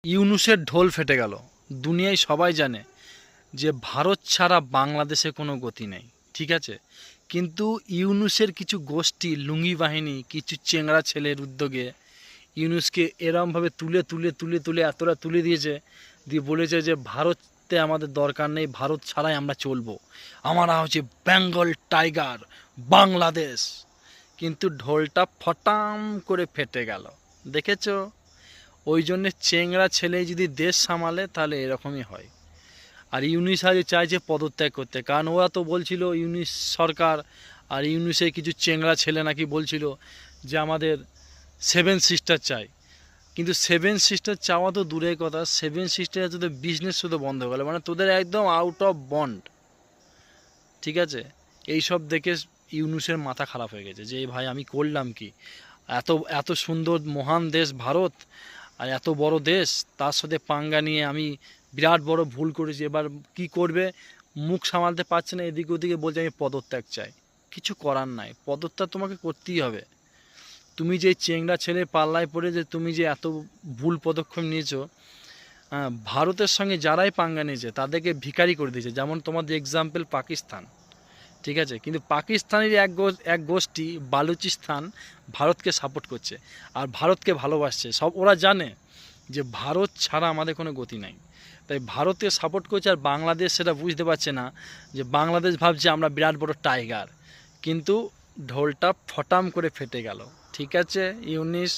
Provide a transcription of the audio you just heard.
ইউনূসের ঢোল ফেটে গেল। দুনিয়ায় সবাই জানে যে ভারত ছাড়া বাংলাদেশে কোনো গতি নেই, ঠিক আছে। কিন্তু ইউনূসের কিছু গোষ্ঠী, লুঙ্গি বাহিনী, কিছু চেংড়া ছেলের উদ্যোগে ইউনূসকে এরমভাবে তুলে তুলে তুলে তুলে এতটা তুলে দিয়েছে, দিয়ে বলেছে যে ভারতে আমাদের দরকার নেই, ভারত ছাড়াই আমরা চলবো, আমরা হচ্ছে বেঙ্গল টাইগার, বাংলাদেশ। কিন্তু ঢোলটা ফটাম করে ফেটে গেল, দেখেছো? ওই জন্যে চেংড়া ছেলে যদি দেশ সামালে তাহলে এরকমই হয়। আর ইউনূস আজ চাইছে পদত্যাগ করতে, কারণ ওরা তো বলছিল ইউনূস সরকার আর ইউনূসের কিছু চেংড়া ছেলে নাকি বলছিল যে আমাদের সেভেন সিস্টার চাই। কিন্তু সেভেন সিস্টার চাওয়া তো দূরের কথা, সেভেন সিস্টার তোদের বিজনেস শুধু বন্ধ হয়ে গেল, মানে তোদের একদম আউট অফ বন্ড, ঠিক আছে। এইসব দেখে ইউনূসের মাথা খারাপ হয়ে গেছে যে ভাই আমি করলাম কি, এত এত সুন্দর মহান দেশ ভারত, আর এত বড় দেশ, তার সাথে পাঙ্গা নিয়ে আমি বিরাট বড় ভুল করেছি। এবার কি করবে, মুখ সামালতে পারছে না, এদিকে ওদিকে বলছে আমি পদত্যাগ চাই। কিছু করার নাই, পদত্যাগ তোমাকে করতেই হবে। তুমি যে চেংড়া ছেলে পাল্লায় পড়ে যে তুমি যে এত ভুল পদক্ষেপ নিয়েছো, ভারতের সঙ্গে যারাই পাঙ্গা নিয়েছে তাদেরকে ভিখারি করে দিয়েছে। যেমন তোমাদের এক্সাম্পল পাকিস্তান, ঠিক আছে। কিন্তু পাকিস্তানের এক গোষ্ঠী বালুচিস্তান ভারতকে সাপোর্ট করছে আর ভারতকে ভালোবাসছে। সব ওরা জানে যে ভারত ছাড়া আমাদের কোনো গতি নাই, তাই ভারতকে সাপোর্ট করছে। আর বাংলাদেশ সেটা বুঝতে পারছে না যে বাংলাদেশ ভাবছে আমরা বিরাট বড় টাইগার, কিন্তু ঢোলটা ফটাম করে ফেটে গেল, ঠিক আছে ইউনূস।